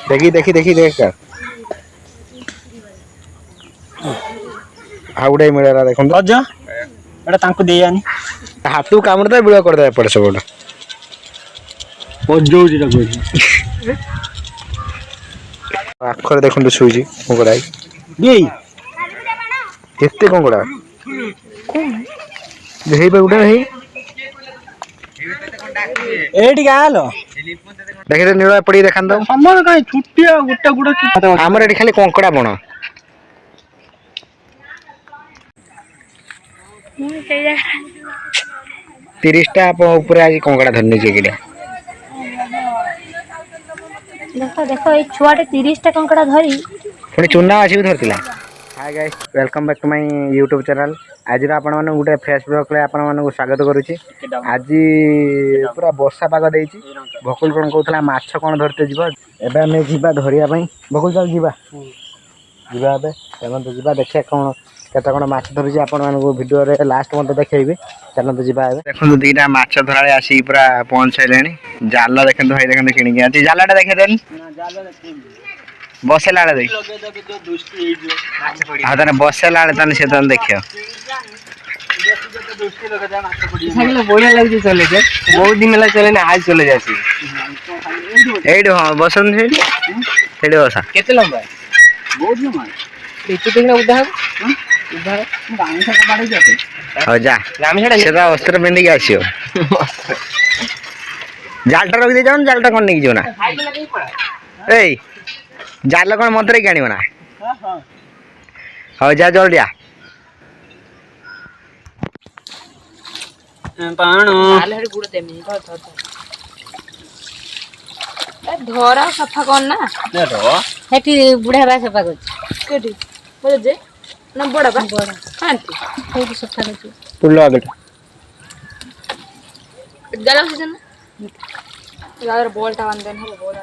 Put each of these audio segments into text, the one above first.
देखी देखी देखी देख आउडे मिलेला देखो रज एटा तांको देयानी हाथू कामड़ दे बिळ कर दे पड़े सब पजौ जेटा कोइ आखर देखो सुईजी कंकड़ा देई केते कंकड़ा देही पे उठे नहीं एटी गालो देखि नीला पड़ी देखान दो हमर काई छुट्टिया गुट्टा गुडा हमर एठी खाली कंकड़ा बण तीरिस्टा ऊपर आज कंकड़ा धरनी चाहिए देखो देखो ये छुआटे 30टा कंकड़ा धरी पुणी चुना अच्छी भी धरला। Hi guys welcome back to my YouTube channel. आज आपण माने गुटे फ्रेश ब्लॉग रे आपण माने स्वागत करूची। आज पूरा वर्षा पाग देइची भकुल कोन कहतला माछ कोन धरते जीवा एबे हम जीवा धरिया पई भकुल चल जीवा जीवा एबे एमन तो जीवा देखिया कोन केता कोन माछ धरची आपण माने वीडियो रे लास्ट मते देखैबे चलन तो जीवा एबे देखन दीटा माछ धराळे आसी पूरा पहुंच लेनी जाल देखन भाई देखन किनि के आती जालाटा देखे देन ना जाल देखे बसेला आले देख हां तने बसेला आले तने से तने देखियो सगले बढ़िया लागि चले के बहुत दिन ला चले ना आज चले जासी एडो हां बसन हेडी हेडी बसा केते लंबा बहुत लंबा इतु दिन उधार उधार गामी से बाड़ी जाते हो जा गामी छडा सेदा वस्त्र पिंदी के आसियो जालटा रख दे जान जालटा कोन नहीं जो ना ए जाल कोन मंत्र के आनियो ना हां हां हो जा जल्दी आ पाणो हाल हेड गुड़ देमी धरा सफा कर ना ने रो हेटी बुढ़ा बा सफा कर केटी बोले जे ना बड़ा बा बड़ा हांती हेटी सफा कर पुल्लो बेटा गला से ना यार बॉलटा बांध देन हो बॉल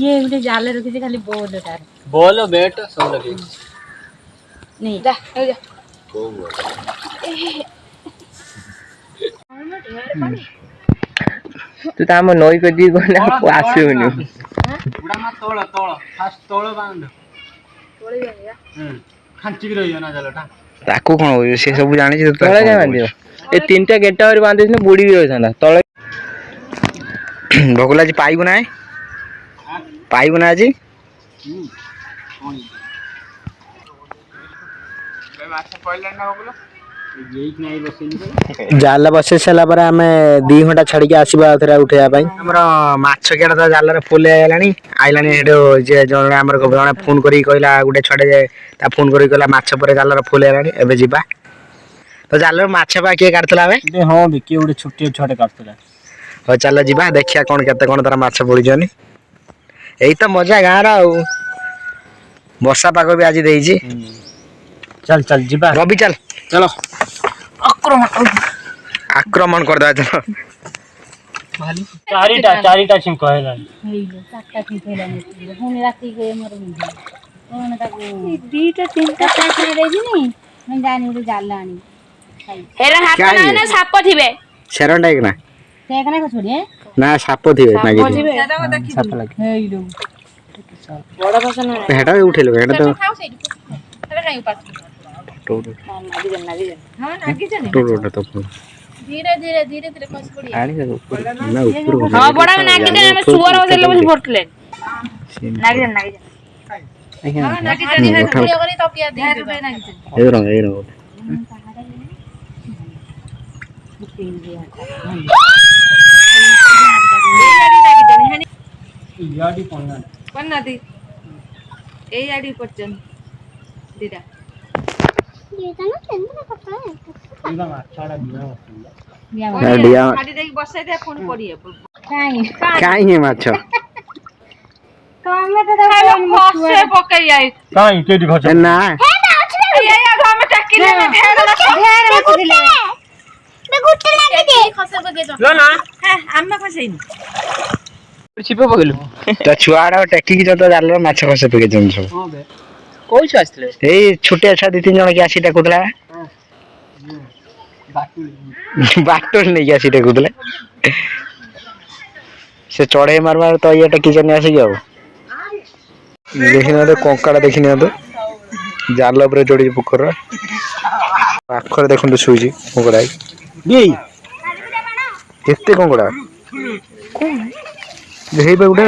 ये उठे जाले रखी से खाली बॉल उतार बॉल बैट सब लगे नहीं जा हो जा तू ताम नई को दी कोना आसीउनी बुढ़ा मा तोड़ तोड़ फास्ट तोड़ बांध तोड़ी गया खांची की रहियो ना जालटा ताकू कोन हो से सब जानि छ तो तळे बांधियो ए तीनटा गेटा और बांधि न बुड़ी भी होइछना तळे भकुला जी पाइबु ना पाइबु ना जी जाल बसे सारा पर आम 2 घंटा छाड़ी के आसवा उठेया हमर माछ केटा तो जाल फुल आइलानी आइलानी जे जने हमर जने फोन करी कहला गुटे छड़े जे ता फोन करी कहला माछ पर जाल फुल आइलानी एबे जीबा तो जाल माछ बा के काटतला बे हां बिकी गुटे छुट्टी छड़े काटतला हो चल जीबा देखिया कोन केते कोन तारा माछ पड़ी जनी एई तो मजा गारा आ वर्षा पाग भी आज देइजी चल चल जीबा रवि चल चलो आक्रमण कर दे चलो भाली चारिटा छिम कहला हेलो सातटा ठिकेला नहीं हुन राती के मर मुंडी कोन ताको दीटा तीनटा पैसे रे दिनी मैं जानी उडे जालानी हेरा हाथ ना ना साप थिबे शेरंडा एक ना देखना को छोड़ी ना साप थिबे ना साप थिबे साप लगे हेलो बड़ा भाषा ना हेटा उठेलो हेटा तो खाओ से तबे काई पास टोटो नागी जन हां नागी जन टोटो तो धीरे धीरे धीरे धीरे पास पड़ी आनी ना ऊपर हां बड़ा नागी जन हम सुअर हो देले बस फटले नागी जन हां नागी जन है वीडियो करी तो पिया दे दे नागी जन ए रंग याडी पन्ना दी ए याडी पचन दीदा ये तना केंद्र करता है इबा माछाडा दिया डिया गाड़ी देख बसे दे फोन पड़ी है काई है माछ तो हमें तो फसे पकई आई काई केडी खच ना ये हम टक्की ले ध्यान रख दिले बे गुट्टे लागे दे खसे पके तो लो ना हां आम्मा खसेइन छिपे पगलु तो छुआडा टेकी की तो जाल माछ खसे पके जन सब हां बे कोइ छ आस्ले ए छोटे अच्छा 2-3 जण के आसी टाकुतला बाटुल नहीं आसी टाकुतला से चढ़े मार मार तो ये टेकिचनी आसिक आ देखी कंकड़ा देखी जाल उपर जोड़ी पोखर पाखर देखते शुई कंकड़ा केते कंकड़ा गोटे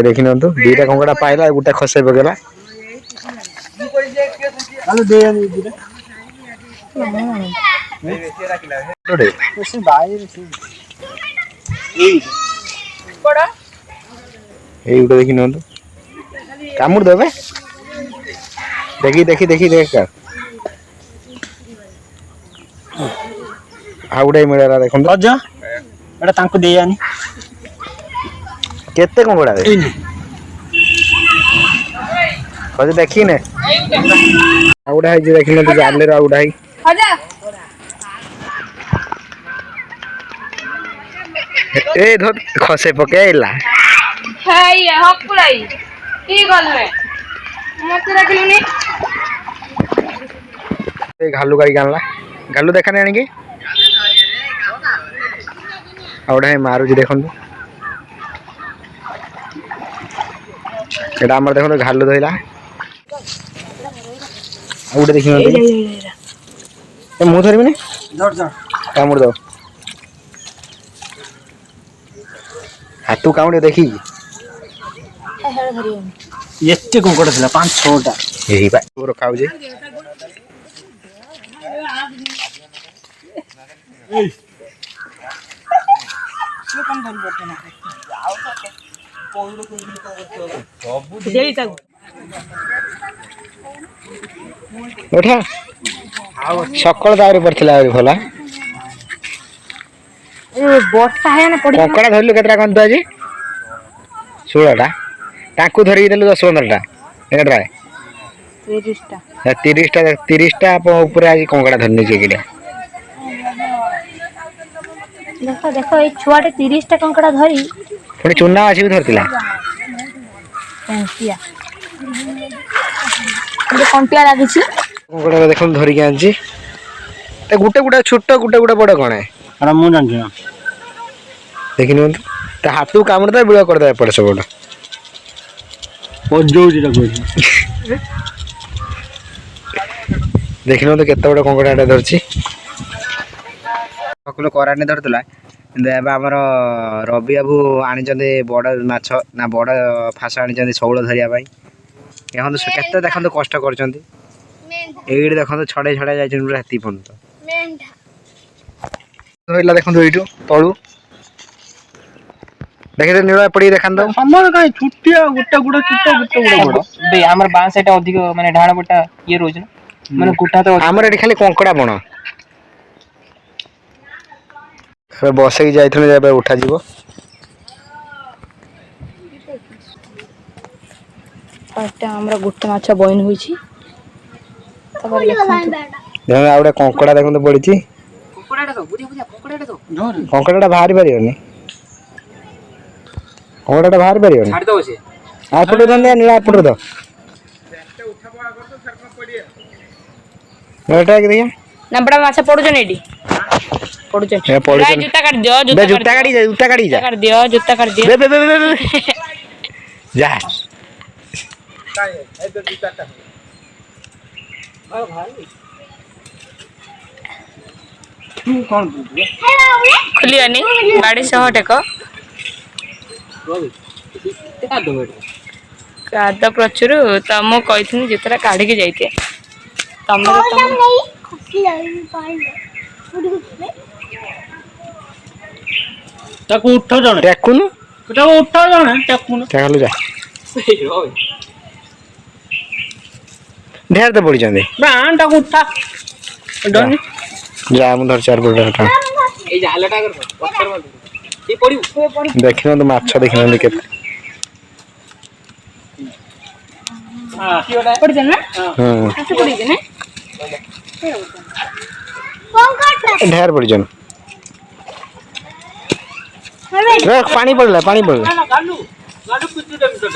देखी दीटा कंकड़ा पाइला गोटे खसे पकेला देखी कामुड़ देवे देखी देखी देखी देख आ गोटे मिलला देख केते कंकड़ा खजे देखी ने आउडा देखी ना जाले आउडा ए धर खसे पकेला घालू गाड़ी आनला घालू देखा नहीं आनिकी आउडा मारुची देखु एटा हमर देखो घालू धइला आउडे देखि ए मु धरबी ने धर धर कामुड़ दो हाथू कामुड़े देखी एते कंकड़ा थिला 5-6 टा एही बा तोर खाउ जे उठा सकाल दावरी पड़थिला आरी भला ବର୍ଷା है ना पड़ी कंकड़ा धरलु केतरा कन तो आज 16टा ताकू धरि देलु 10-15टा एटा 30टा ऊपर आज कंकड़ा धरनी जे गेले देखो देखो ए छुआटे 30टा कंकड़ा धरी पुणी चुना आसी भी धरतिला कंटिया कंटिया लागिछि कंकड़ा देखो धरि के आंची ए गुटे गुटे छोट गुटे गुटे बड़ कोन है अरे मु जान छी देखि न त हाथू कामड़दा बिळ कर दे पड़ सब पजौ जिरा कोइ देखि न तो केते बड़ कंकड़ाटा धरछि सकलो कराने धरतला एबा हमर रवि बाबू आनी जंदे बड़ माछ ना बड़ फास आनी जंदे शौल धरिया भाई एहन केते देखन कष्ट करचंदी एइड देखन छडे छडे जाइछन राती फोन तो धइला देखन एइटो तळू देखि दे नीला पड़ी देखन दो हमर काई छुट्टिया गुट्टा गुडा छुट्टा गुट्टा गुडा बड़ बे हमर बांस एटा अधिक माने ढाण बटा ये रोज ना माने गुट्टा तो हमर एठी खाली कंकड़ा बण बस की जाइथले जेबे उठा जीवो फास्ट हमरा गुट्टा माछ बइन होई छी तबर देखो आउडा कंकड़ा देखन तो पड़ी छी कंकड़ाटा तो बुझिया बुझिया कंकड़ाटा तो कंकड़ाटा बाहर परियोनी कंकड़ाटा बाहर परियोनी छाड़ दो से आ पटो दंदे नीला पटो दो एटा के दिया नबड़ा माछ पडु जने एडी पडु जने ए पडु जने जूता काट दियो जूता काटी जा काट दियो जूता काट दियो बे जा खुलियानी गाड़ी सह टेक काद प्रचुर तम कही जितरा काढ़ी के जाइए तम ताको उठ जण टेकुनु ताको उठ जण टेकुनु टेकलु जा ढेर तो पड़ी जांदे बाण ताको उठा डन जा मु धर चार पड़ा हटा ए जालटा कर पत्थर मार ए पड़ी देखिनो तो माछ देखिनो के हां पड़ जाना हां ऐसे पड़ी जाने ढेर पड़ी जान रख पानी पड़ला गालू कुछ दे मिटो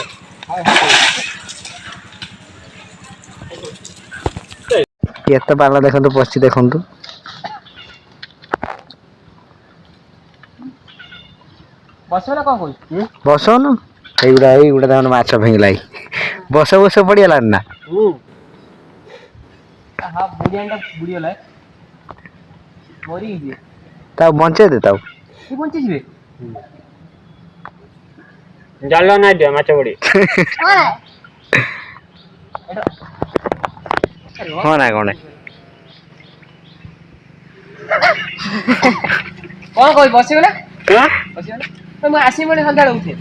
ये तो पाला देखो तो पछी देखो तो ବସିବ ନା କଣ କହୁଛୁ? ବସଉନୁ ଏଇଗୁଡ଼ା ଦେଖୁନ ମାଛ ଫିଙ୍ଗିଲା ବସ ପଡ଼ିଗଲାଣି ନା ହଁ ବୁଢ଼ିଆଟା ବୁଡ଼ିଗଲା ମରିକି ଯିବେ ତାକୁ ବଞ୍ଚେଇ ଦେ ତାକୁ ସେ ବଞ୍ଚିଯିବେ ଜାଲ ନାଇଁ ଦିଅ ମାଛ ପଡ଼ି ହଁ ନା କଣ କଣ କହିବି ବସିବ ନା ବସିବ ନା ମୁଁ ଆସିବି ବୋଲି ସନ୍ଧ୍ୟାବେଳେ ଉଠେ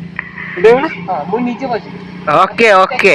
ହଁ ମୁଁ ନିଜେ ବସିବି ଓକେ ଓକେ